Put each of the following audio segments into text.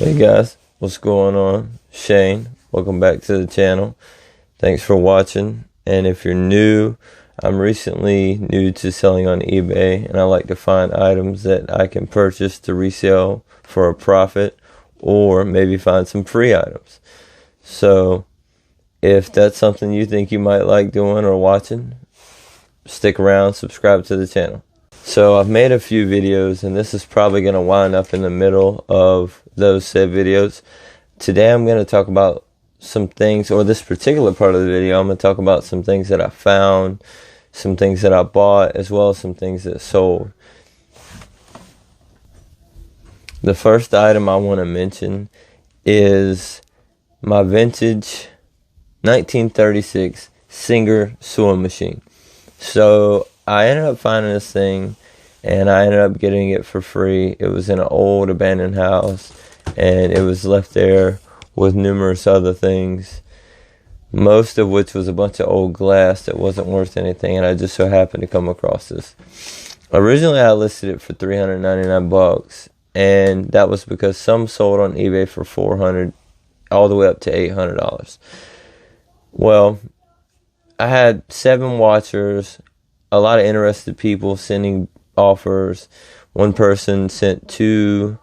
Hey guys, what's going on? Shane, welcome back to the channel. Thanks for watching. And if you're new, I'm recently new to selling on eBay, and I like to find items that I can purchase to resell for a profit, or maybe find some free items. So if that's something you think you might like doing or watching, stick around, subscribe to the channel. So I've made a few videos, and this is probably going to wind up in the middle of those said videos. Today I'm going to talk about some things, or this particular part of the video, I'm going to talk about some things that I found, some things that I bought, as well as some things that sold. The first item I want to mention is my vintage 1936 Singer sewing machine. So I ended up finding this thing, and I ended up getting it for free. It was in an old abandoned house, and it was left there with numerous other things, most of which was a bunch of old glass that wasn't worth anything, and I just so happened to come across this. Originally, I listed it for $399, and that was because some sold on eBay for $400, all the way up to $800. Well, I had 7 watchers, a lot of interested people sending offers. One person sent 2.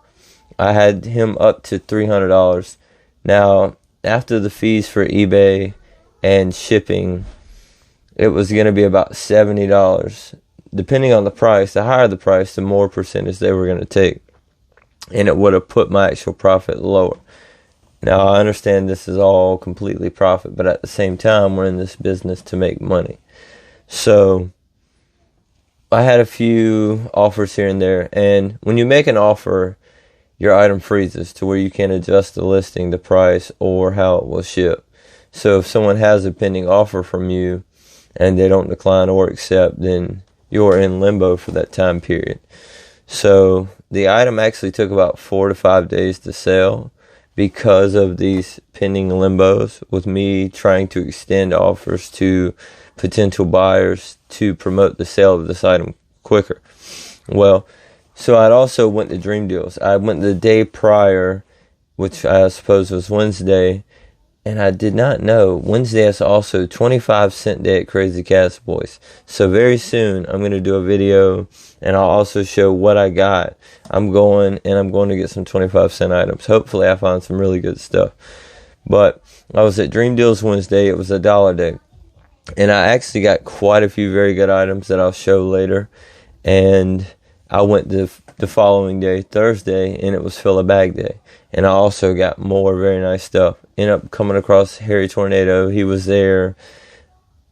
I had him up to $300. Now, after the fees for eBay and shipping, it was going to be about $70. Depending on the price, the higher the price, the more percentage they were going to take. And it would have put my actual profit lower. Now, I understand this is all completely profit, but at the same time, we're in this business to make money. So I had a few offers here and there, and when you make an offer, your item freezes to where you can't adjust the listing, the price, or how it will ship. So if someone has a pending offer from you and they don't decline or accept, then you're in limbo for that time period. So the item actually took about 4 to 5 days to sell, because of these pending limbos, with me trying to extend offers to potential buyers to promote the sale of this item quicker. Well, so I'd also went to Dream Deals. I went the day prior, which I suppose was Wednesday, and I did not know Wednesday is also 25-cent day at Crazy Cast Boys. So very soon I'm going to do a video, and I'll also show what I got. I'm going to get some 25-cent items. Hopefully I find some really good stuff. But I was at Dream Deals Wednesday. It was $1 day. And I actually got quite a few very good items that I'll show later. And I went the following day, Thursday, and it was fill a bag day. And I also got more very nice stuff. Ended up coming across Harry Tornado. He was there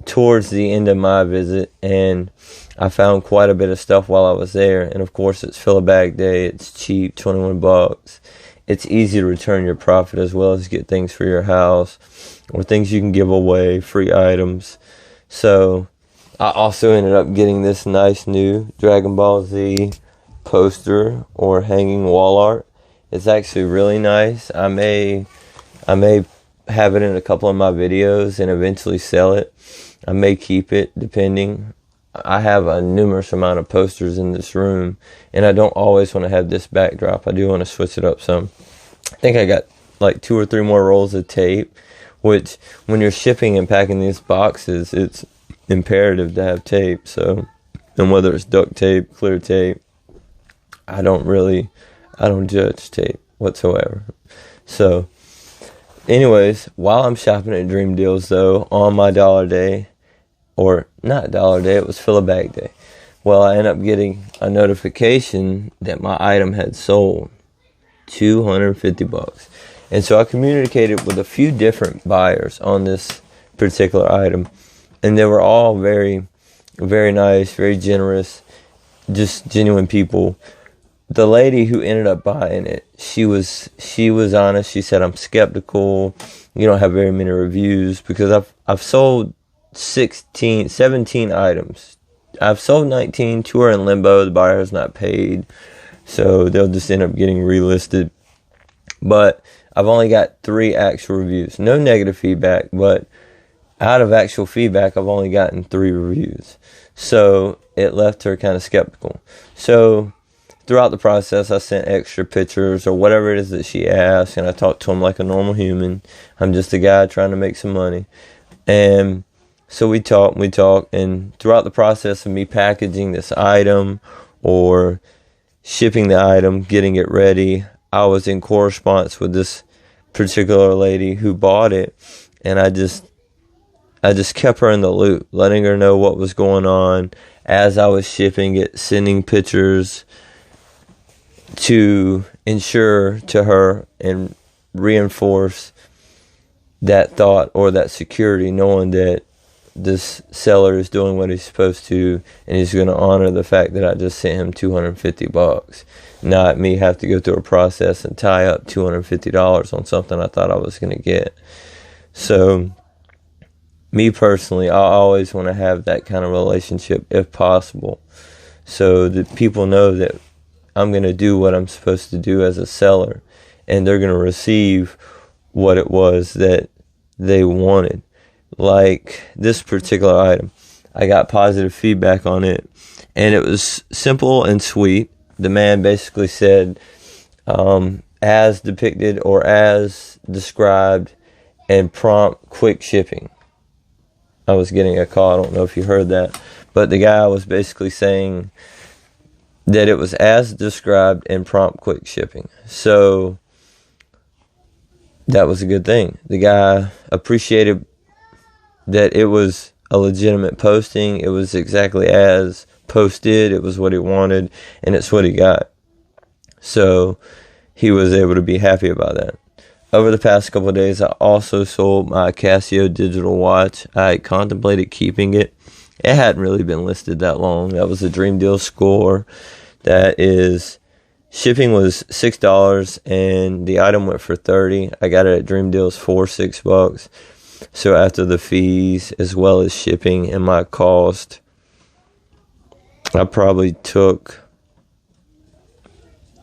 towards the end of my visit, and I found quite a bit of stuff while I was there. And of course, it's fill a bag day. It's cheap, $21. It's easy to return your profit, as well as get things for your house or things you can give away, free items. So I also ended up getting this nice new Dragon Ball Z poster or hanging wall art. It's actually really nice. I may have it in a couple of my videos and eventually sell it. I may keep it, depending. I have a numerous amount of posters in this room, and I don't always want to have this backdrop. I do want to switch it up some. I think I got like 2 or 3 more rolls of tape, which when you're shipping and packing these boxes, it's imperative to have tape. So, and whether it's duct tape, clear tape, I don't judge tape whatsoever. So anyways, while I'm shopping at Dream Deals, though, on my $1 day, or not $1 day, it was fill a bag day. Well, I ended up getting a notification that my item had sold, $250. And so I communicated with a few different buyers on this particular item, and they were all very, very nice, very generous, just genuine people. The lady who ended up buying it, she was honest. She said, I'm skeptical. You don't have very many reviews, because I've sold 17 items. I've sold 19. 2 are in limbo. The buyer has not paid, so they'll just end up getting relisted. But I've only got 3 actual reviews. No negative feedback, but out of actual feedback, I've only gotten 3 reviews. So it left her kind of skeptical. So throughout the process, I sent extra pictures or whatever it is that she asked, and I talked to him like a normal human. I'm just a guy trying to make some money. And so we talked, and throughout the process of me packaging this item or shipping the item, getting it ready, I was in correspondence with this particular lady who bought it, and I just kept her in the loop, letting her know what was going on as I was shipping it, sending pictures to ensure to her and reinforce that thought or that security, knowing that this seller is doing what he's supposed to, and he's going to honor the fact that I just sent him $250, not me have to go through a process and tie up $250 on something I thought I was going to get. So, me personally, I always want to have that kind of relationship if possible, so that people know that I'm going to do what I'm supposed to do as a seller, and they're going to receive what it was that they wanted. Like this particular item, I got positive feedback on it, and it was simple and sweet. The man basically said, as depicted or as described, and prompt quick shipping. I was getting a call, I don't know if you heard that, but the guy was basically saying that it was as described and prompt quick shipping. So that was a good thing. The guy appreciated that it was a legitimate posting. It was exactly as posted. It was what he wanted, and it's what he got. So he was able to be happy about that. Over the past couple of days, I also sold my Casio digital watch. I contemplated keeping it. It hadn't really been listed that long. That was a Dream Deal score. That is, shipping was $6 and the item went for $30. I got it at Dream Deals for $6. So after the fees as well as shipping and my cost, I probably took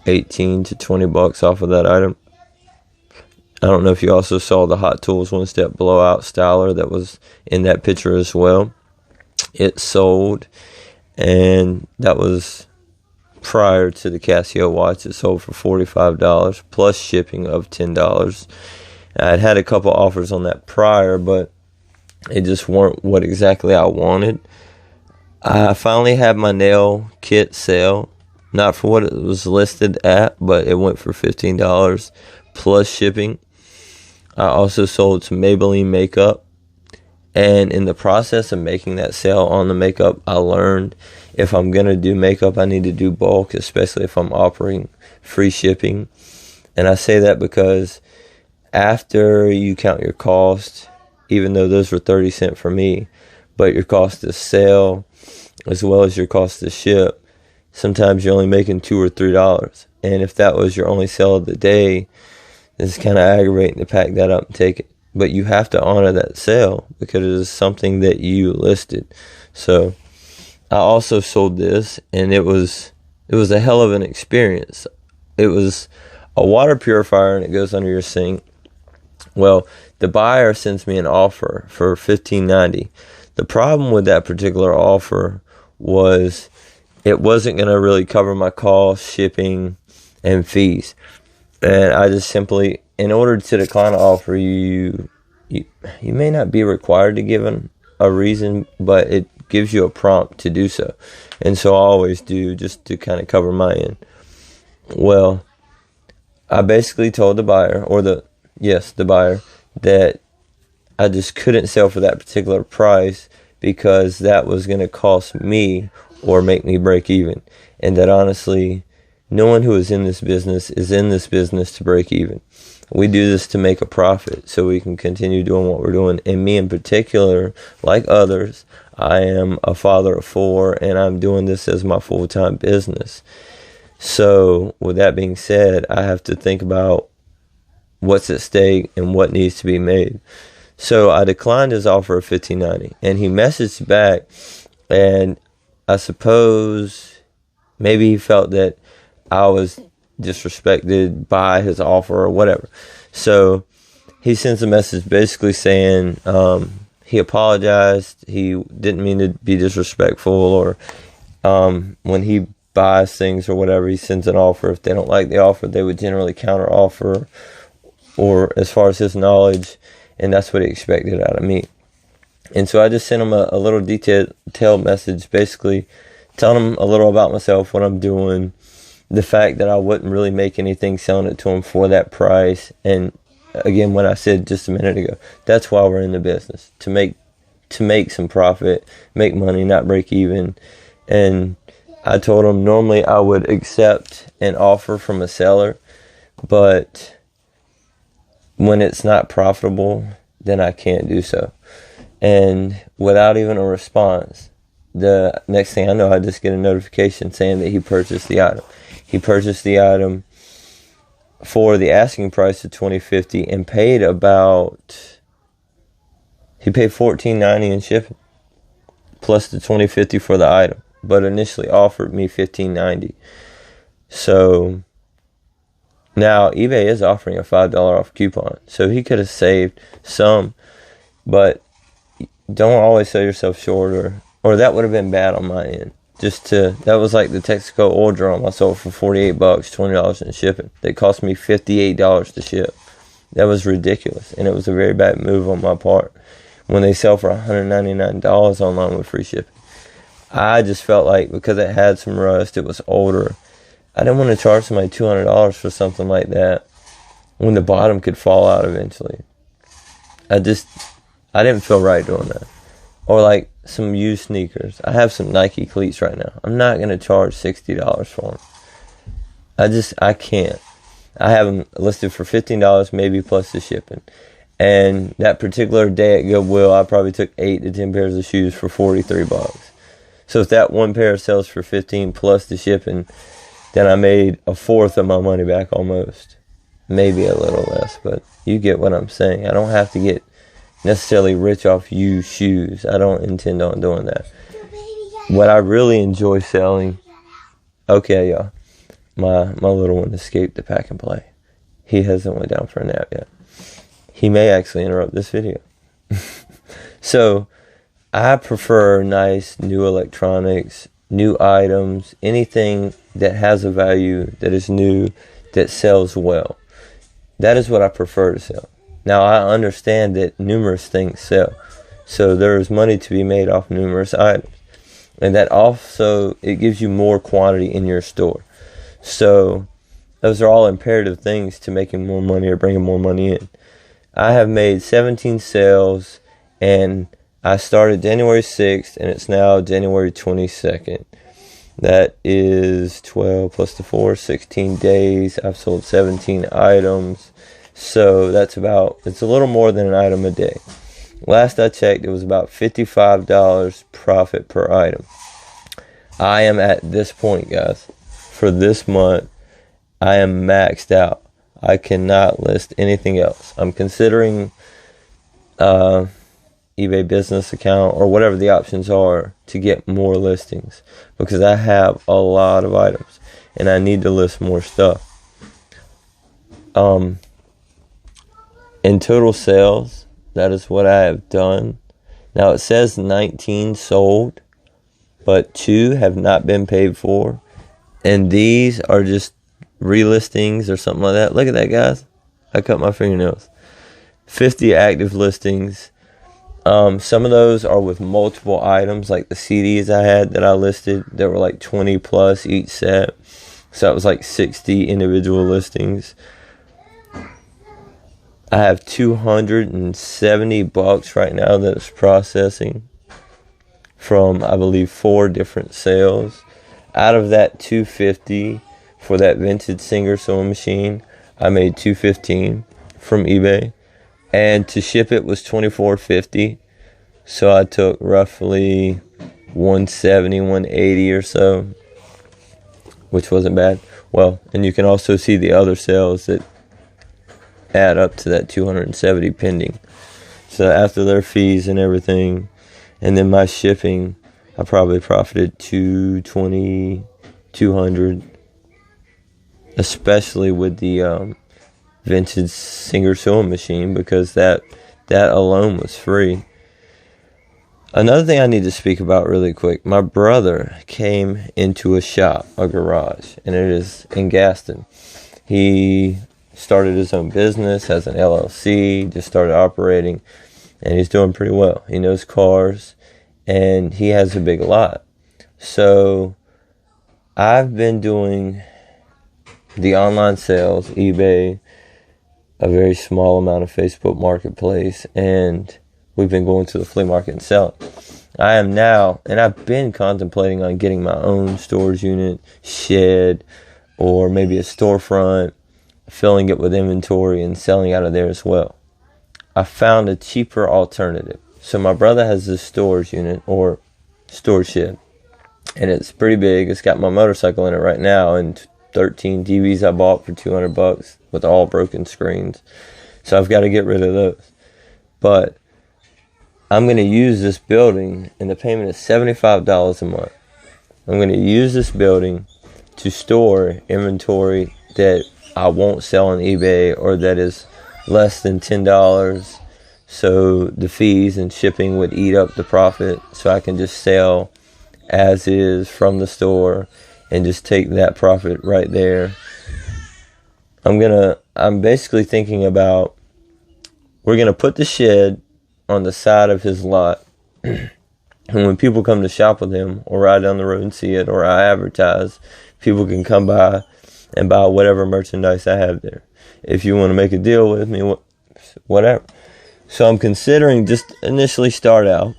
$18 to $20 off of that item. I don't know if you also saw the Hot Tools one-step blowout styler that was in that picture as well. It sold, and that was prior to the Casio watch. It sold for $45 plus shipping of $10. I'd had a couple offers on that prior, but it just weren't what exactly I wanted. I finally had my nail kit sale, not for what it was listed at, but it went for $15 plus shipping. I also sold some Maybelline makeup, and in the process of making that sale on the makeup, I learned if I'm going to do makeup, I need to do bulk, especially if I'm offering free shipping. And I say that because after you count your cost, even though those were 30 cents for me, but your cost to sell as well as your cost to ship, sometimes you're only making $2 or $3. And if that was your only sale of the day, it's kind of aggravating to pack that up and take it. But you have to honor that sale because it is something that you listed. So I also sold this, and it was a hell of an experience. It was a water purifier, and it goes under your sink. Well, the buyer sends me an offer for $15.90. The problem with that particular offer was it wasn't going to really cover my costs, shipping, and fees. And I just simply, in order to decline an offer, you may not be required to give a reason, but it gives you a prompt to do so. And so I always do, just to kind of cover my end. Well, I basically told the buyer, the buyer, that I just couldn't sell for that particular price because that was going to cost me or make me break even. And that honestly, no one who is in this business to break even. We do this to make a profit so we can continue doing what we're doing. And me in particular, like others, I am a father of 4, and I'm doing this as my full-time business. So with that being said, I have to think about what's at stake and what needs to be made. So I declined his offer of $15.90, and he messaged back, and I suppose maybe he felt that I was disrespected by his offer or whatever. So he sends a message basically saying he apologized. He didn't mean to be disrespectful, or when he buys things or whatever, he sends an offer. If they don't like the offer, they would generally counter offer, or as far as his knowledge, and that's what he expected out of me. And so I just sent him a little detailed message, basically telling him a little about myself, what I'm doing, the fact that I wouldn't really make anything selling it to him for that price. And again, what I said just a minute ago, that's why we're in the business, to make some profit, make money, not break even. And I told him normally I would accept an offer from a seller, but when it's not profitable, then I can't do so. And without even a response, the next thing I know, I just get a notification saying that he purchased the item. He purchased the item for the asking price of $20.50 and paid $14.90 in shipping, plus the $20.50 for the item, but initially offered me $15.90. So now eBay is offering a $5 off coupon, so he could have saved some, but don't always sell yourself short, or that would have been bad on my end. That was like the Texaco oil drum I sold for $48, $20 in shipping. That cost me $58 to ship. That was ridiculous, and it was a very bad move on my part. When they sell for $199 online with free shipping, I just felt like because it had some rust, it was older, I didn't want to charge somebody $200 for something like that when the bottom could fall out eventually. I didn't feel right doing that. Or like some used sneakers. I have some Nike cleats right now. I'm not going to charge $60 for them. I can't. I have them listed for $15, maybe plus the shipping. And that particular day at Goodwill, I probably took 8 to 10 pairs of shoes for $43. So if that one pair sells for $15 plus the shipping, then I made a fourth of my money back almost. Maybe a little less, but you get what I'm saying. I don't have to get necessarily rich off used shoes. I don't intend on doing that. What I really enjoy selling, okay, y'all, my little one escaped the pack and play. He hasn't went down for a nap yet. He may actually interrupt this video. So I prefer nice new electronics, new items, anything that has a value, that is new, that sells well. That is what I prefer to sell. Now, I understand that numerous things sell, so there is money to be made off numerous items, and that also, it gives you more quantity in your store. So those are all imperative things to making more money or bringing more money in. I have made 17 sales, and I started January 6th, and it's now January 22nd. That is 12 plus the 4, 16 days. I've sold 17 items. So it's a little more than an item a day. Last I checked, it was about $55 profit per item. I am at this point, guys, for this month, I am maxed out. I cannot list anything else. I'm considering eBay business account or whatever the options are to get more listings, because I have a lot of items and I need to list more stuff. In total sales, that is what I have done. Now it says 19 sold, but 2 have not been paid for. And these are just relistings or something like that. Look at that, guys. I cut my fingernails. 50 active listings. Some of those are with multiple items, like the CDs I had that I listed that were like 20 plus each set. So that was like 60 individual listings. I have $270 right now that is processing from, I believe, 4 different sales. Out of that $250 for that vintage Singer sewing machine, I made $215 from eBay, and to ship it was $24.50. So I took roughly $170, $180 or so, which wasn't bad. Well, and you can also see the other sales that add up to that $270 pending. So after their fees and everything, and then my shipping, I probably profited $220, $200, especially with the vintage Singer sewing machine, because that alone was free. Another thing I need to speak about really quick. My brother came into a shop, a garage, and it is in Gaston. He started his own business, has an LLC, just started operating, and he's doing pretty well. He knows cars, and he has a big lot. So I've been doing the online sales, eBay, a very small amount of Facebook Marketplace, and we've been going to the flea market and selling. I am now, and I've been contemplating on getting my own storage unit, shed, or maybe a storefront, filling it with inventory and selling out of there as well. I found a cheaper alternative. So my brother has this storage unit or storage shed, and it's pretty big. It's got my motorcycle in it right now and 13 TVs I bought for $200 with all broken screens. So I've got to get rid of those. But I'm going to use this building, and the payment is $75 a month. I'm going to use this building to store inventory that I won't sell on eBay or that is less than $10. So the fees and shipping would eat up the profit. So I can just sell as is from the store and just take that profit right there. I'm basically thinking about, we're going to put the shed on the side of his lot, and when people come to shop with him or ride down the road and see it, or I advertise, people can come by and buy whatever merchandise I have there. If you want to make a deal with me, whatever. So I'm considering just initially start out,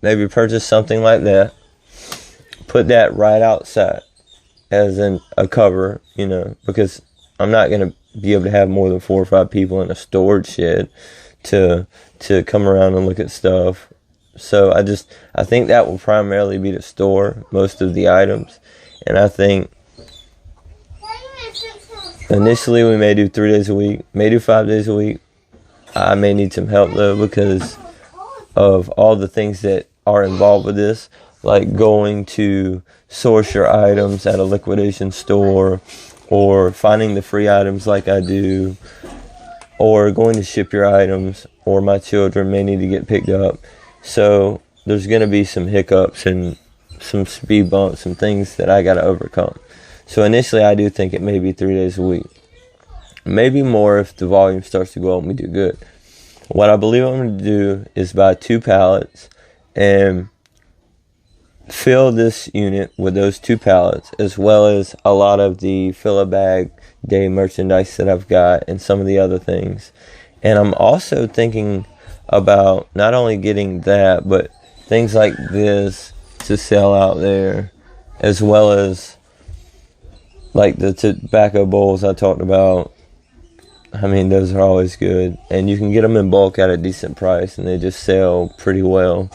maybe purchase something like that, put that right outside as in a cover, because I'm not going to be able to have more than 4 or 5 people in a storage shed to come around and look at stuff. So I think that will primarily be to store most of the items. And I think initially we may do 3 days a week, may do 5 days a week. I may need some help though because of all the things that are involved with this, like going to source your items at a liquidation store, or finding the free items like I do, or going to ship your items, or my children may need to get picked up. So there's going to be some hiccups and some speed bumps, some things that I got to overcome. So initially I do think it may be 3 days a week. Maybe more if the volume starts to go up and we do good. What I believe I'm going to do is buy 2 pallets and fill this unit with those 2 pallets, as well as a lot of the fill-a-bag day merchandise that I've got and some of the other things. And I'm also thinking about not only getting that, but things like this to sell out there, as well as like the tobacco bowls I talked about. I mean, those are always good, and you can get them in bulk at a decent price, and they just sell pretty well.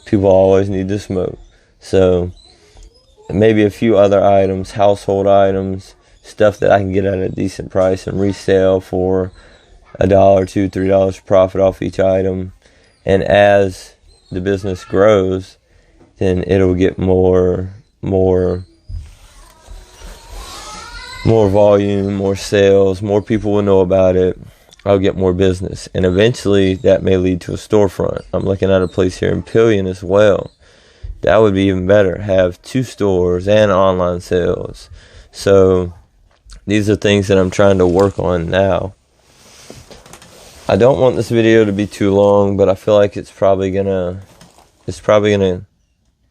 People always need to smoke. So maybe a few other items, household items, stuff that I can get at a decent price and resell for $1, $2, $3 profit off each item. And as the business grows, then it'll get more volume, more sales, more people will know about it. I'll get more business, and eventually that may lead to a storefront. I'm looking at a place here in Pillion as well. That would be even better. Have 2 stores and online sales. So these are things that I'm trying to work on now. I don't want this video to be too long, but I feel like it's probably gonna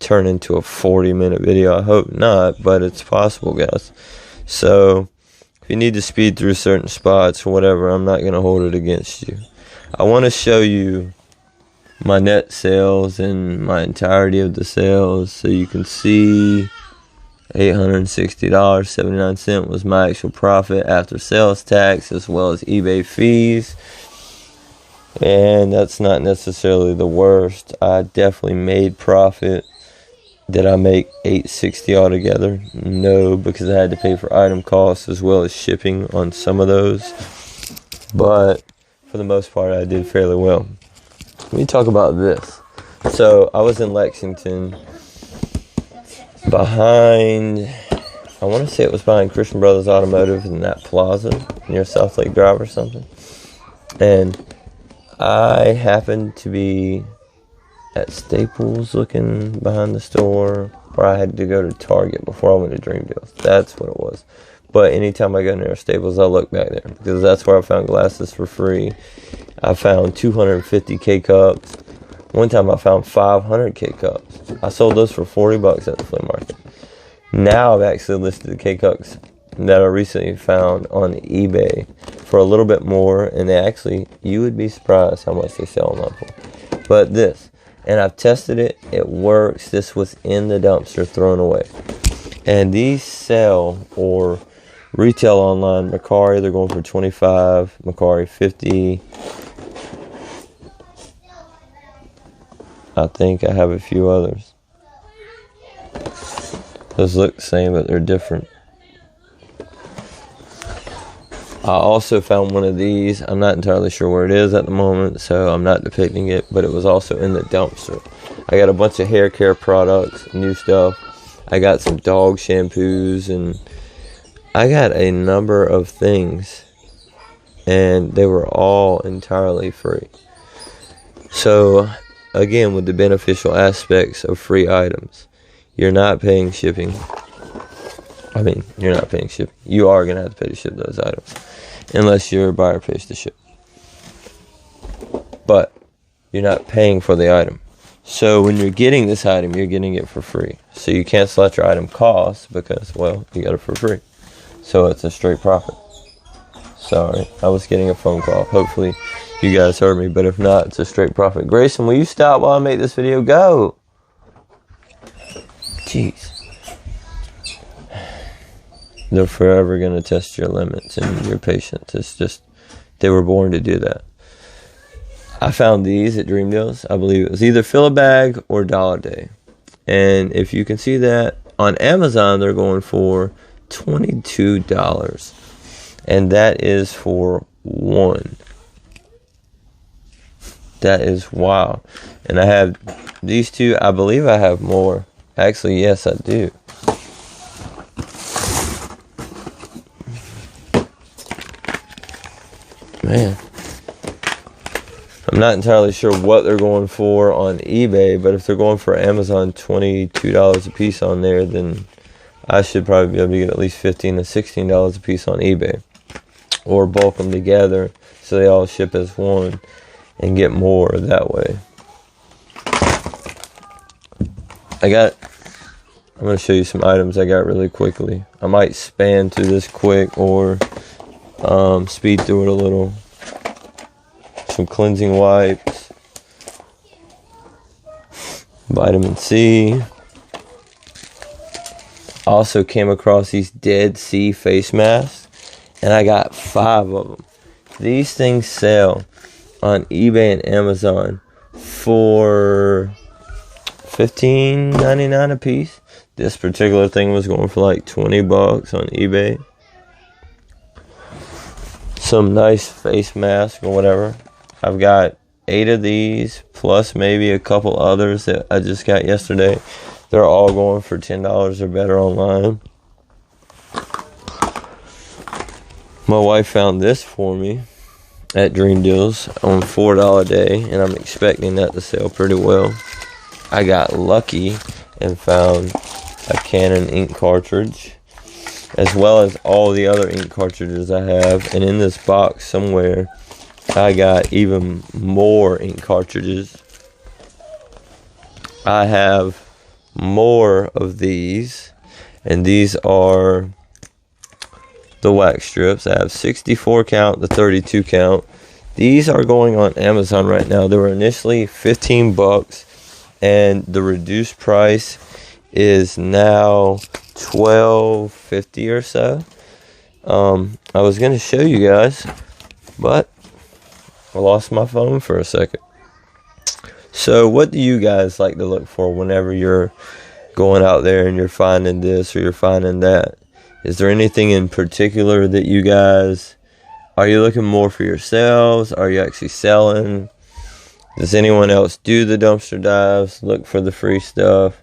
turn into a 40-minute video. I hope not, but it's possible, guys. So if you need to speed through certain spots or whatever, I'm not gonna hold it against you. I want to show you my net sales and my entirety of the sales, so you can see $860.79 was my actual profit after sales tax, as well as eBay fees. And that's not necessarily the worst. I definitely made profit. Did I make $860 altogether? No, because I had to pay for item costs as well as shipping on some of those. But for the most part, I did fairly well. Let me talk about this. So I was in Lexington behind, I want to say it was behind Christian Brothers Automotive in that plaza near South Lake Drive or something. And I happened to be at Staples looking behind the store, or I had to go to Target before I went to Dream Deals. That's what it was. But anytime I go near Staples, I look back there because that's where I found glasses for free. I found 250 K-Cups. One time I found 500 K-Cups. I sold those for $40 at the flea market. Now I've actually listed the K-Cups that I recently found on eBay for a little bit more, and they actually, you would be surprised how much they sell online for. But this, and I've tested it, it works. This was in the dumpster thrown away. And these sell or retail online. Mercari, they're going for $25, Mercari $50. I think I have a few others. Those look the same, but they're different. I also found one of these. I'm not entirely sure where it is at the moment, so I'm not depicting it, but it was also in the dumpster. I got a bunch of hair care products, new stuff. I got some dog shampoos, and I got a number of things, and they were all entirely free. So, again, with the beneficial aspects of free items, you're not paying shipping. I mean, you're not paying shipping. You are going to have to pay to ship those items, unless your buyer pays to ship. But you're not paying for the item. So when you're getting this item, you're getting it for free. So you cancel out your item cost because, well, you got it for free. So it's a straight profit. Sorry, I was getting a phone call. Hopefully you guys heard me, but if not, it's a straight profit. Grayson, will you stop while I make this video? Go! Jeez. They're forever going to test your limits and your patience. It's just, they were born to do that. I found these at Dream Deals. I believe it was either Fill-A-Bag or Dollar Day. And if you can see that, on Amazon, they're going for $22. And that is for one. That is wow. And I have these two. I believe I have more. Actually, yes, I do. Man, I'm not entirely sure what they're going for on eBay, but if they're going for Amazon $22 a piece on there, then I should probably be able to get at least $15 to $16 a piece on eBay, or bulk them together so they all ship as one and get more that way. I'm going to show you some items I got really quickly. I might span through this quick or speed through it a little. Some cleansing wipes, vitamin C. Also came across these Dead Sea face masks, and I got 5 of them. These things sell on eBay and Amazon for $15.99 a piece. This particular thing was going for like $20 on eBay. Some nice face mask or whatever. I've got 8 of these, plus maybe a couple others that I just got yesterday. They're all going for $10 or better online. My wife found this for me at Dream Deals on $4 a day, and I'm expecting that to sell pretty well. I got lucky and found a Canon ink cartridge, as well as all the other ink cartridges I have. And in this box somewhere, I got even more ink cartridges. I have more of these, and these are the wax strips. I have 64 count to 32 count. These are going on Amazon right now. They were initially $15, and the reduced price is now $12.50 or so. I was going to show you guys, but I lost my phone for a second. So what do you guys like to look for whenever you're going out there and you're finding this or you're finding that? Is there anything in particular that you guys, are you looking more for yourselves? Are you actually selling? Does anyone else do the dumpster dives, look for the free stuff?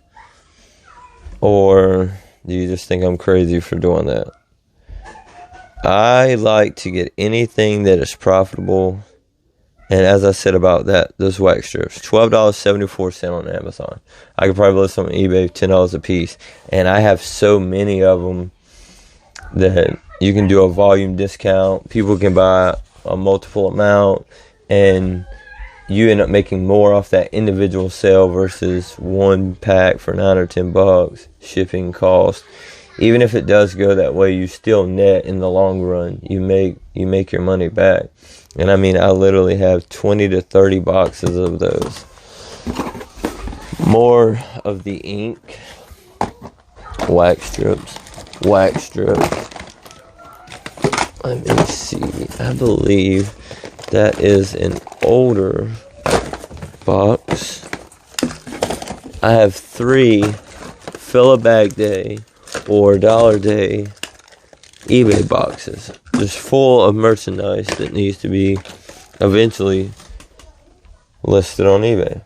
Or do you just think I'm crazy for doing that? I like to get anything that is profitable And as I said about those wax strips, $12.74 on Amazon. I could probably list them on eBay, $10 a piece. And I have so many of them that you can do a volume discount. People can buy a multiple amount, and you end up making more off that individual sale versus one pack for $9 or $10, shipping cost. Even if it does go that way, you still net in the long run. You make your money back. And I mean, I literally have 20 to 30 boxes of those. More of the ink, wax strips. Let me see. I believe that is an older box. I have 3 Fill a Bag Day or Dollar Day eBay boxes, just full of merchandise that needs to be eventually listed on eBay.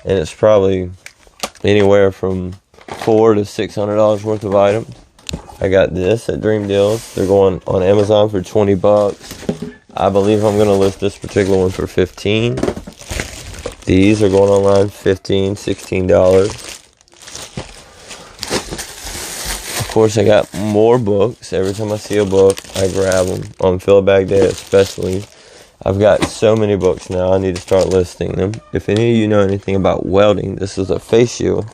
And it's probably anywhere from $400 to $600 worth of items. I got this at Dream Deals. They're going on Amazon for $20. I believe I'm going to list this particular one for $15. These are going online $15, $16. Of course, I got more books. Every time I see a book, I grab them. On Fill a Bag Day especially. I've got so many books now, I need to start listing them. If any of you know anything about welding, this is a face shield.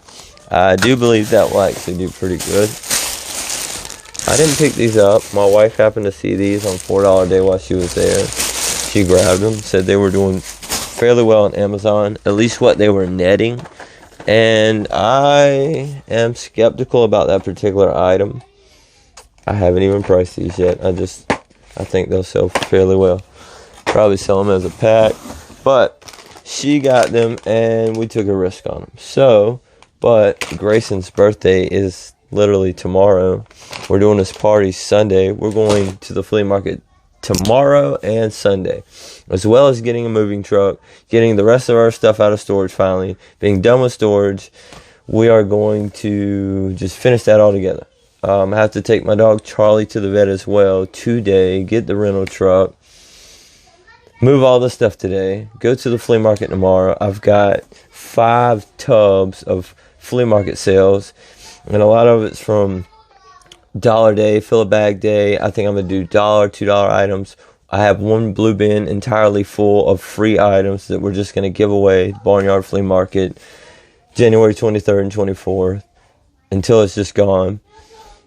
I do believe that will actually do pretty good. I didn't pick these up. My wife happened to see these on $4 Day while she was there. She grabbed them, said they were doing fairly well on Amazon, at least what they were netting. And I am skeptical about that particular item. I haven't even priced these yet. I think they'll sell fairly well. Probably sell them as a pack. But she got them and we took a risk on them. But Grayson's birthday is literally tomorrow. We're doing this party Sunday. We're going to the flea market tomorrow and Sunday, as well as getting a moving truck, getting the rest of our stuff out of storage finally, being done with storage. We are going to just finish that all together. I have to take my dog Charlie to the vet as well today, get the rental truck, move all the stuff today, go to the flea market tomorrow. I've got 5 tubs of flea market sales, and a lot of it's from Dollar Day, Fill a Bag Day. I think I'm going to do $1, $2 items. I have one blue bin entirely full of free items that we're just going to give away. Barnyard Flea Market, January 23rd and 24th, until it's just gone.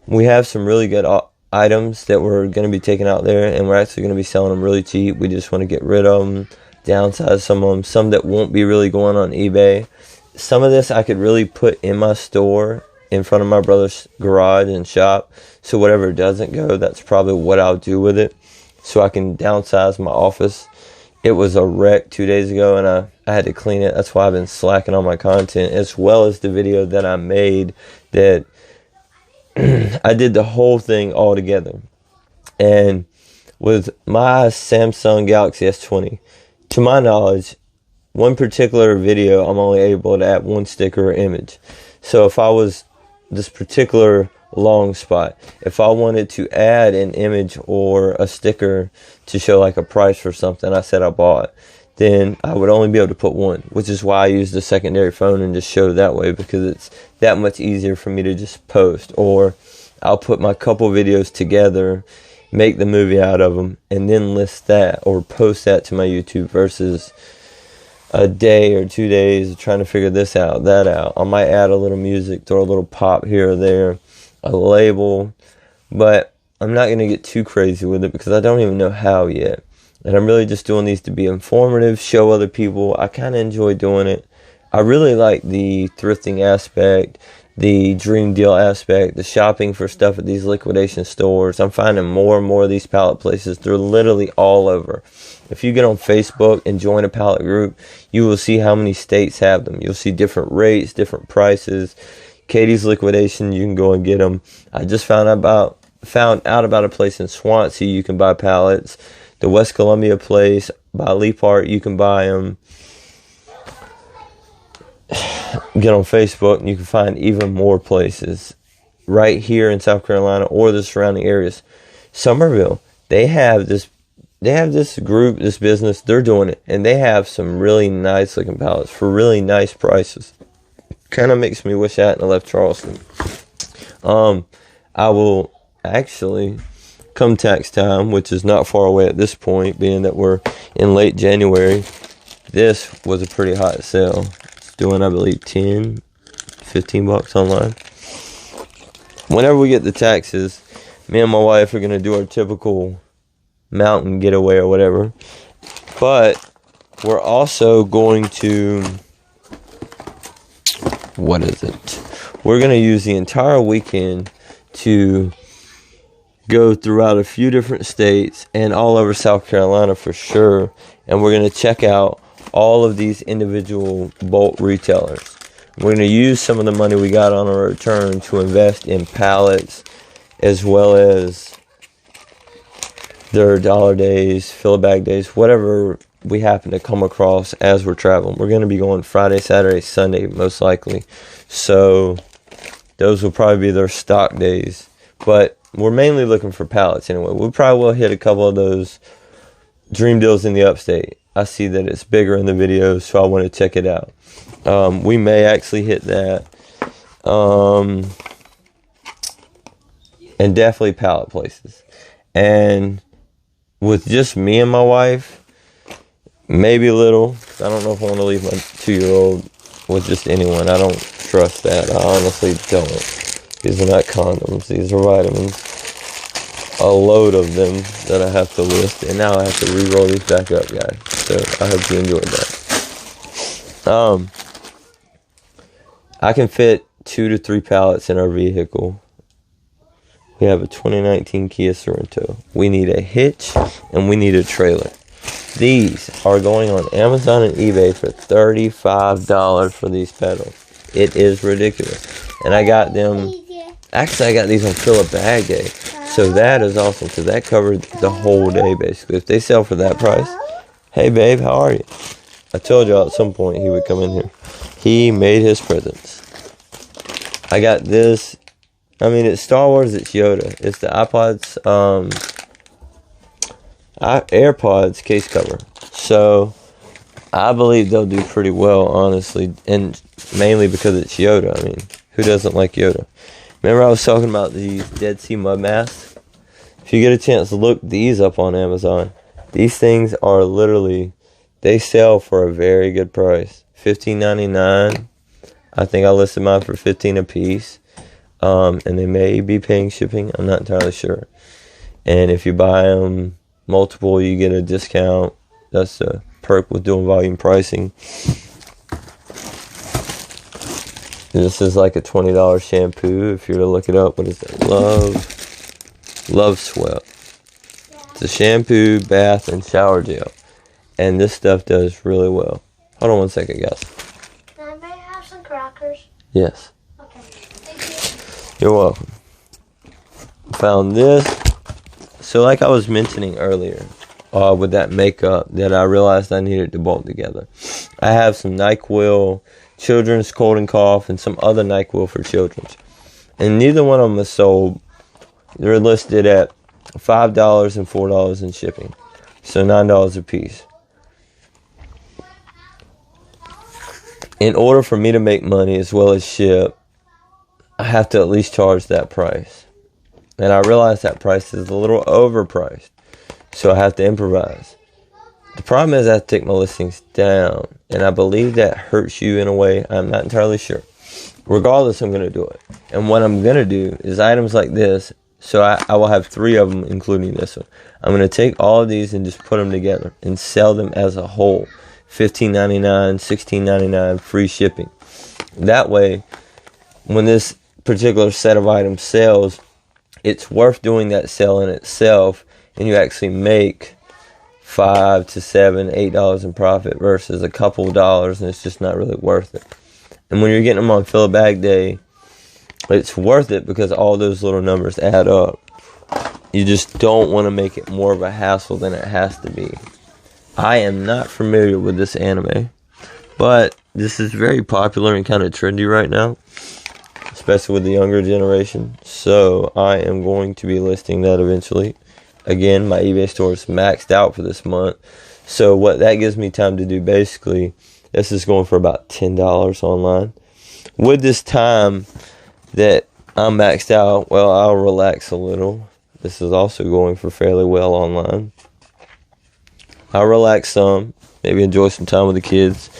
We have some really good items that we're going to be taking out there, and we're actually going to be selling them really cheap. We just want to get rid of them, downsize some of them, some that won't be really going on eBay. Some of this I could really put in my store in front of my brother's garage and shop. So whatever doesn't go, that's probably what I'll do with it. So I can downsize my office. It was a wreck 2 days ago, and I had to clean it. That's why I've been slacking on my content, as well as the video that I made that I did the whole thing all together. And with my Samsung Galaxy S20, to my knowledge, one particular video, I'm only able to add one sticker or image. So if I was this particular long spot, if I wanted to add an image or a sticker to show like a price for something I said I bought, then I would only be able to put one, which is why I use the secondary phone and just show it that way, because it's that much easier for me to just post. Or I'll put my couple videos together, make the movie out of them, and then list that or post that to my YouTube, versus a day or 2 days of trying to figure this out, that out. I might add a little music, throw a little pop here or there, a label, but I'm not going to get too crazy with it because I don't even know how yet. And I'm really just doing these to be informative, show other people. I kind of enjoy doing it. I really like the thrifting aspect, the dream deal aspect, the shopping for stuff at these liquidation stores. I'm finding more and more of these pallet places. They're literally all over. If you get on Facebook and join a pallet group, you will see how many states have them. You'll see different rates, different prices. Katie's Liquidation, you can go and get them. I just found out about a place in Swansea you can buy pallets. The West Columbia place by Leapart, you can buy them. Get on Facebook and you can find even more places right here in South Carolina or the surrounding areas. Somerville, they have this they have this group, this business, they're doing it, and they have some really nice looking pallets for really nice prices. Kind of makes me wish I hadn't left Charleston. I will actually, come tax time, which is not far away at this point, being that we're in late January, this was a pretty hot sale. It's doing, I believe, 10, 15 bucks online. Whenever we get the taxes, me and my wife are going to do our typical mountain getaway or whatever. But we're also going to, what is it? We're going to use the entire weekend to go throughout a few different states and all over South Carolina for sure. And we're going to check out all of these individual bulk retailers. We're going to use some of the money we got on our return to invest in pallets, as well as their dollar days, fill a bag days, whatever we happen to come across as we're traveling. We're going to be going Friday, Saturday, Sunday, most likely. So those will probably be their stock days. But we're mainly looking for pallets anyway. We probably will hit a couple of those dream deals in the upstate. I see that it's bigger in the videos, so I want to check it out. We may actually hit that. And definitely pallet places. And with just me and my wife, maybe a little. I don't know if I want to leave my 2-year-old with just anyone. I don't trust that. I honestly don't. These are not condoms. These are vitamins. A load of them that I have to list. And now I have to re-roll these back up, guys. So I hope you enjoyed that. I can fit 2 to 3 pallets in our vehicle. We have a 2019 Kia Sorento. We need a hitch and we need a trailer. These are going on Amazon and eBay for $35 for these pedals. It is ridiculous. And I got them, actually I got these on Fill a Bag Day. So that is awesome because that covered the whole day basically. If they sell for that price, hey babe, how are you? I told y'all at some point he would come in here. He made his presence. I got this. I mean, it's Star Wars, it's Yoda. It's the iPods, AirPods case cover. So, I believe they'll do pretty well, honestly. And mainly because it's Yoda. I mean, who doesn't like Yoda? Remember I was talking about these Dead Sea mud masks? If you get a chance to look these up on Amazon, these things are literally, they sell for a very good price. $15.99. I think I listed mine for $15 a piece. And they may be paying shipping. I'm not entirely sure. And if you buy them multiple, you get a discount. That's the perk with doing volume pricing. This is like a $20 shampoo. If you were to look it up, what is it? Love Sweat. It's a shampoo, bath, and shower gel. And this stuff does really well. Hold on one second, guys. Can I have some crackers? Yes. Okay. Thank You're welcome. Found this. So like I was mentioning earlier, with that makeup that I realized I needed to bolt together. I have some NyQuil children's cold and cough and some other NyQuil for children's. And neither one of them is sold. They're listed at $5 and $4 in shipping. So $9 a piece. In order for me to make money as well as ship, I have to at least charge that price. And I realize that price is a little overpriced. So I have to improvise. The problem is I have to take my listings down. And I believe that hurts you in a way. I'm not entirely sure. Regardless, I'm going to do it. And what I'm going to do is items like this. So I will have 3 of them, including this one. I'm going to take all of these and just put them together and sell them as a whole. $15.99, $16.99, free shipping. That way, when this particular set of items sells, it's worth doing that sale in itself, and you actually make $5 to $7, $8 in profit versus a couple of dollars, and it's just not really worth it. And when you're getting them on Fill a Bag Day, it's worth it because all those little numbers add up. You just don't want to make it more of a hassle than it has to be. I am not familiar with this anime, but this is very popular and kind of trendy right now, especially with the younger generation. So I am going to be listing that eventually. again, my eBay store is maxed out for this month. So what that gives me time to do, basically, this is going for about $10 online. With this time that I'm maxed out, well, I'll relax a little. This is also going for fairly well online. I'll relax some, maybe enjoy some time with the kids,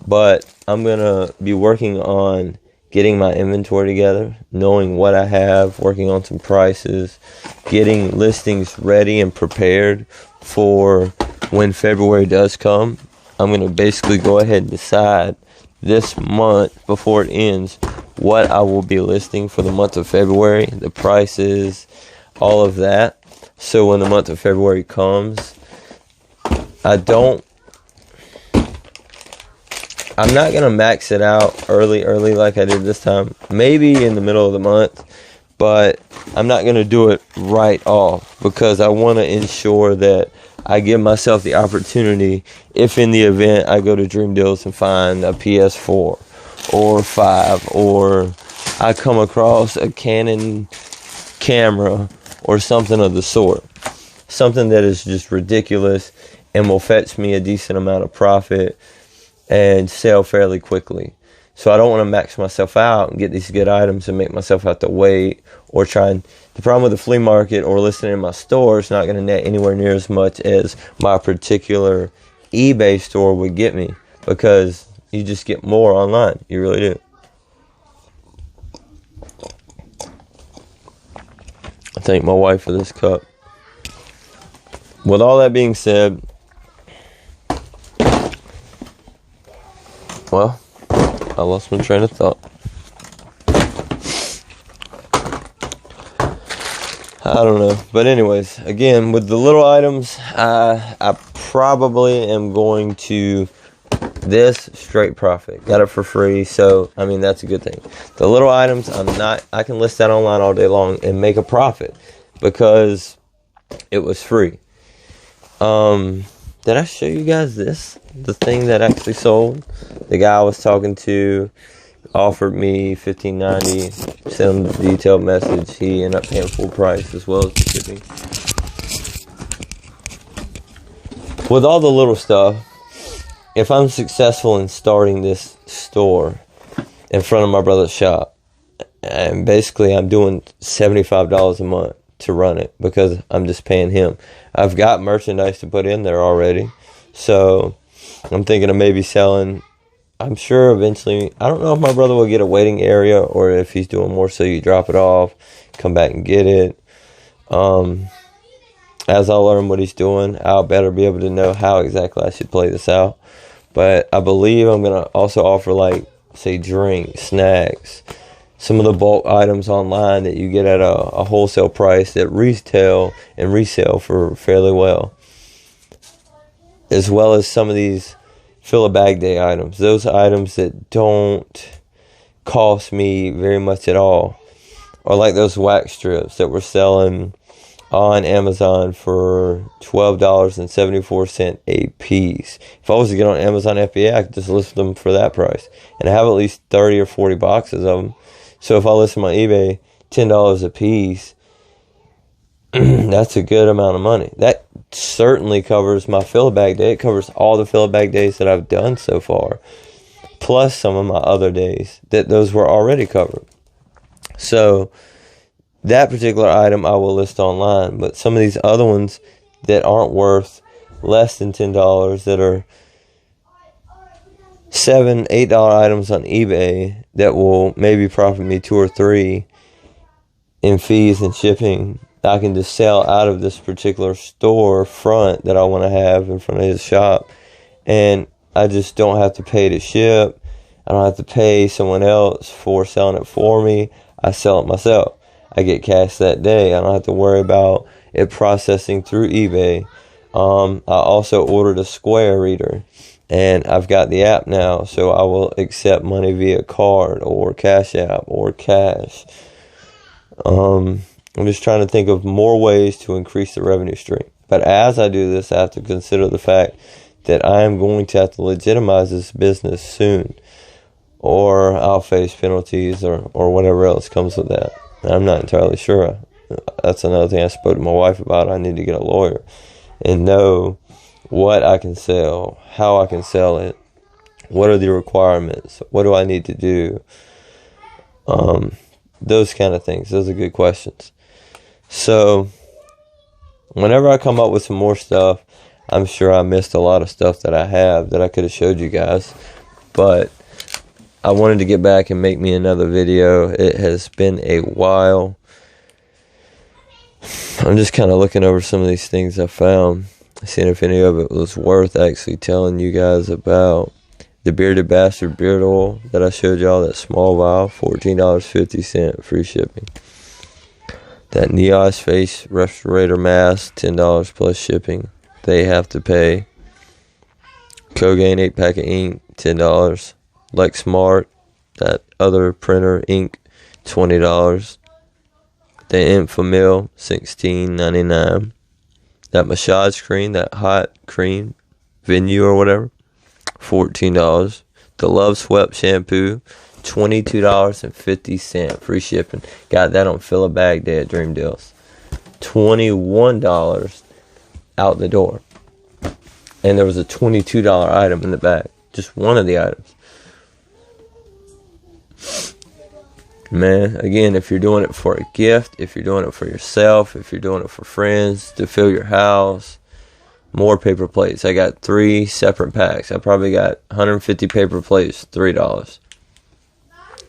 but I'm going to be working on getting my inventory together, knowing what I have, working on some prices, getting listings ready and prepared for when February does come. I'm going to basically go ahead and decide this month before it ends what I will be listing for the month of February, the prices, all of that. So when the month of February comes, I'm not going to max it out early like I did this time. Maybe in the middle of the month, but I'm not going to do it right off because I want to ensure that I give myself the opportunity if in the event I go to Dream Deals and find a PS4 or 5 or I come across a Canon camera or something of the sort. Something that is just ridiculous and will fetch me a decent amount of profit and sell fairly quickly. So I don't want to max myself out and get these good items and make myself have to wait or try and... The problem with the flea market or listing in my store is not going to net anywhere near as much as my particular eBay store would get me because you just get more online. You really do. I thank my wife for this cup. With all that being said, well, I lost my train of thought. I don't know. But anyways, again, with the little items, I probably am going to this straight profit. Got it for free, so, I mean, that's a good thing. The little items, I can list that online all day long and make a profit because it was free. Did I show you guys this? The thing that actually sold? The guy I was talking to offered me $15.90, sent him the detailed message. He ended up paying full price as well as the shipping. With all the little stuff, if I'm successful in starting this store in front of my brother's shop, and basically I'm doing $75 a month to run it because I'm just paying him. I've got merchandise to put in there already, so I'm thinking of maybe selling. I'm sure eventually, I don't know if my brother will get a waiting area or if he's doing more so you drop it off, come back and get it. As I learn what he's doing, I'll better be able to know how exactly I should play this out. But I believe I'm going to also offer, like, say, drinks, snacks, some of the bulk items online that you get at a wholesale price that retail and resell for fairly well. As well as some of these fill a bag day items. Those items that don't cost me very much at all. Or like those wax strips that we're selling on Amazon for $12.74 a piece. If I was to get on Amazon FBA, I could just list them for that price. And I have at least 30 or 40 boxes of them. So if I list them on eBay, $10 a piece, that's a good amount of money. That certainly covers my fill-a-bag day. It covers all the fill-a-bag days that I've done so far, plus some of my other days that those were already covered. So that particular item I will list online, but some of these other ones that aren't worth less than $10 that are $7, $8 items on eBay that will maybe profit me $2 or $3 in fees and shipping, I can just sell out of this particular store front that I want to have in front of his shop, and I just don't have to pay to ship. I don't have to pay someone else for selling it for me. I sell it myself. I get cash that day. I don't have to worry about it processing through eBay. I also ordered a Square reader, and I've got the app now, so I will accept money via card or Cash App or cash. I'm just trying to think of more ways to increase the revenue stream. But as I do this, I have to consider the fact that I am going to have to legitimize this business soon, or I'll face penalties or whatever else comes with that. I'm not entirely sure. that's another thing I spoke to my wife about. I need to get a lawyer and know what I can sell, how I can sell it, what are the requirements, what do I need to do, those kind of things. Those are good questions. So whenever I come up with some more stuff, I'm sure I missed a lot of stuff that I have that I could have showed you guys, but I wanted to get back and make me another video. It has been a while. I'm just kind of looking over some of these things I found, seeing if any of it was worth actually telling you guys about. The Bearded Bastard beard oil that I showed y'all, that small vial, $14.50, free shipping. That Neos face respirator mask, $10 plus shipping. They have to pay. Kogain 8-pack of ink, $10. Lexmark, that other printer ink, $20. The Enfamil, $16.99. That massage cream, that hot cream, Venue or whatever, $14. The Love Swept shampoo, $22.50, free shipping. Got that on Fill a Bag Day at Dream Deals. $21 out the door. And there was a $22 item in the bag. Just one of the items. Man, again, if you're doing it for a gift, if you're doing it for yourself, if you're doing it for friends, to fill your house, more paper plates. I got 3 separate packs. I probably got 150 paper plates, $3.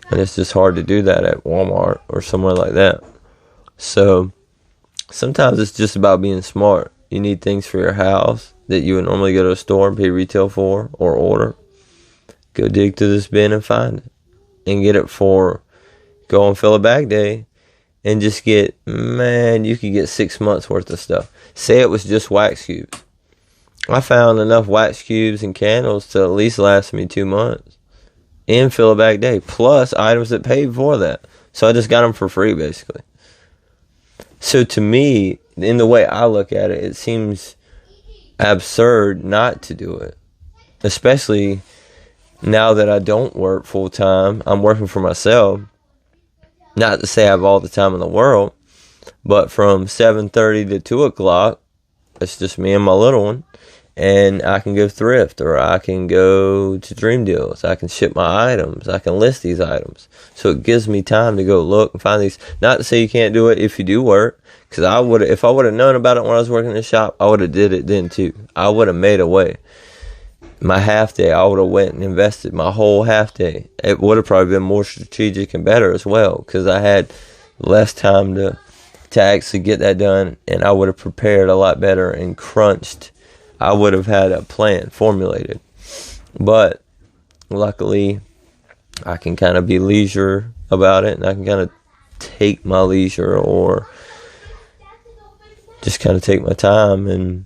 And it's just hard to do that at Walmart or somewhere like that. So sometimes it's just about being smart. You need things for your house that you would normally go to a store and pay retail for or order. Go dig through this bin and find it. And get it for, go on Fill a Bag Day and just get, man, you could get 6 months worth of stuff. Say it was just wax cubes. I found enough wax cubes and candles to at least last me 2 months in Fill a Bag Day, plus items that paid for that. So I just got them for free, basically. So to me, in the way I look at it, it seems absurd not to do it. Especially now that I don't work full time. I'm working for myself. Not to say I have all the time in the world, but from 7:30 to 2 o'clock, it's just me and my little one. And I can go thrift, or I can go to Dream Deals. I can ship my items. I can list these items. So it gives me time to go look and find these. Not to say you can't do it if you do work, because if I would have known about it when I was working in the shop, I would have did it then too. I would have made a way. My half day, I would have went and invested my whole half day. It would have probably been more strategic and better as well, because I had less time to actually get that done, and I would have prepared a lot better and crunched. I would have had a plan formulated. But luckily, I can kind of be leisure about it, and I can kind of take my leisure, or just kind of take my time, and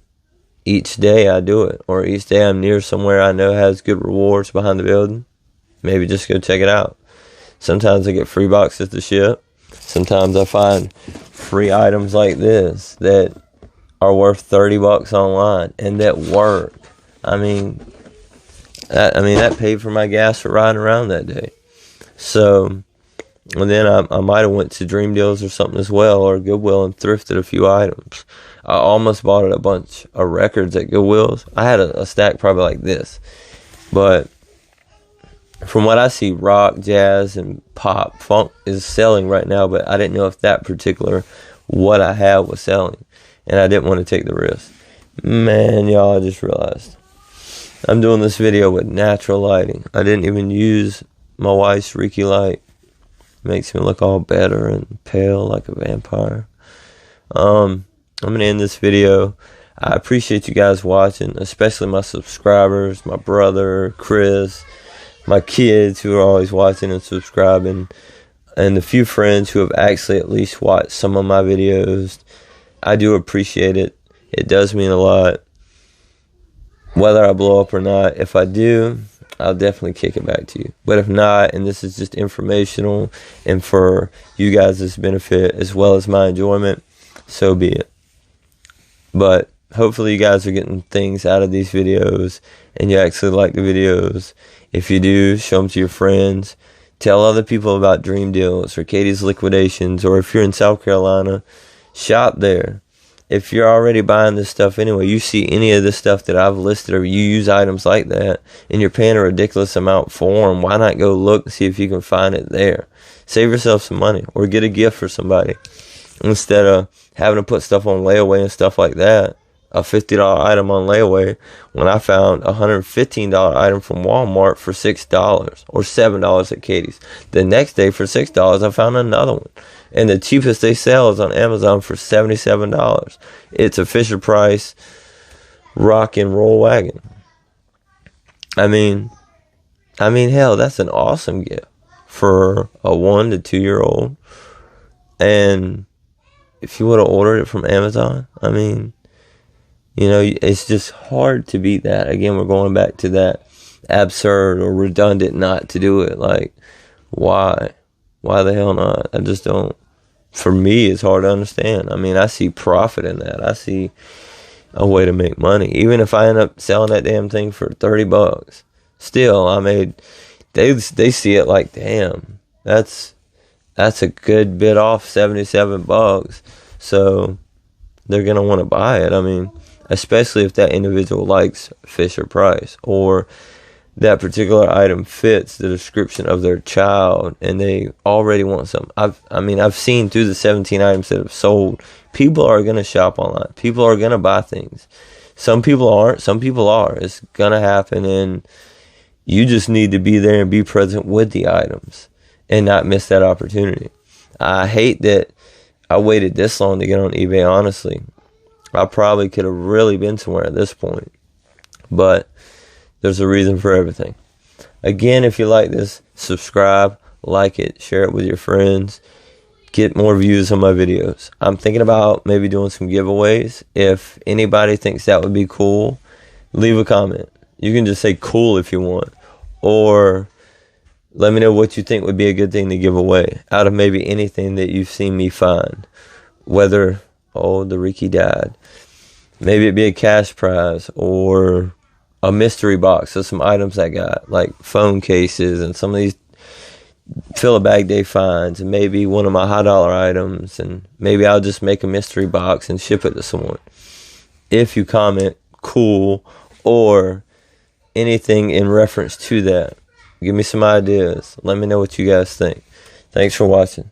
each day I do it, or each day I'm near somewhere I know has good rewards behind the building. Maybe just go check it out. Sometimes I get free boxes to ship. Sometimes I find free items like this that are worth $30 online and that work. I mean that paid for my gas for riding around that day. So, and then I might have went to Dream Deals or something as well, or Goodwill, and thrifted a few items. I almost bought a bunch of records at Goodwill's. I had a stack probably like this. But from what I see, rock, jazz, and pop, funk is selling right now, but I didn't know if that particular what I had was selling. And I didn't want to take the risk. Man, y'all, I just realized I'm doing this video with natural lighting. I didn't even use my wife's Reiki light. Makes me look all better and pale like a vampire. I'm going to end this video. I appreciate you guys watching, especially my subscribers, my brother, Chris, my kids who are always watching and subscribing, and the few friends who have actually at least watched some of my videos. I do appreciate it. It does mean a lot. Whether I blow up or not, if I do, I'll definitely kick it back to you. But if not, and this is just informational and for you guys' benefit as well as my enjoyment, so be it. But hopefully you guys are getting things out of these videos and you actually like the videos. If you do, show them to your friends. Tell other people about Dream Deals or Katie's Liquidations, or if you're in South Carolina, shop there. If you're already buying this stuff anyway, you see any of the stuff that I've listed, or you use items like that, and you're paying a ridiculous amount for them, why not go look and see if you can find it there? Save yourself some money, or get a gift for somebody. Instead of having to put stuff on layaway and stuff like that, a $50 item on layaway, when I found a $115 item from Walmart for $6 or $7 at Katie's. The next day for $6, I found another one. And the cheapest they sell is on Amazon for $77. It's a Fisher-Price rock and roll wagon. I mean, hell, that's an awesome gift for a 1 to 2 year old. And if you would have ordered it from Amazon, I mean, you know, it's just hard to beat that. Again, we're going back to that absurd or redundant not to do it. Like, why? Why the hell not? I just don't. For me, it's hard to understand. I mean, I see profit in that. I see a way to make money. Even if I end up selling that damn thing for $30, still, I made. They see it like, damn, that's a good bit off $77. So they're gonna want to buy it. I mean, especially if that individual likes Fisher-Price, or that particular item fits the description of their child and they already want something. I've seen through the 17 items that have sold, people are going to shop online. People are going to buy things. Some people aren't. Some people are. It's going to happen, and you just need to be there and be present with the items and not miss that opportunity. I hate that I waited this long to get on eBay, honestly. I probably could have really been somewhere at this point. But there's a reason for everything. Again, if you like this, subscribe, like it, share it with your friends. Get more views on my videos. I'm thinking about maybe doing some giveaways. If anybody thinks that would be cool, leave a comment. You can just say cool if you want. Or let me know what you think would be a good thing to give away out of maybe anything that you've seen me find. Whether, the Ricky died. Maybe it'd be a cash prize or a mystery box of some items I got, like phone cases and some of these fill a bag day finds, and maybe one of my high dollar items, and maybe I'll just make a mystery box and ship it to someone. If you comment cool or anything in reference to that, give me some ideas. Let me know what you guys think. Thanks for watching.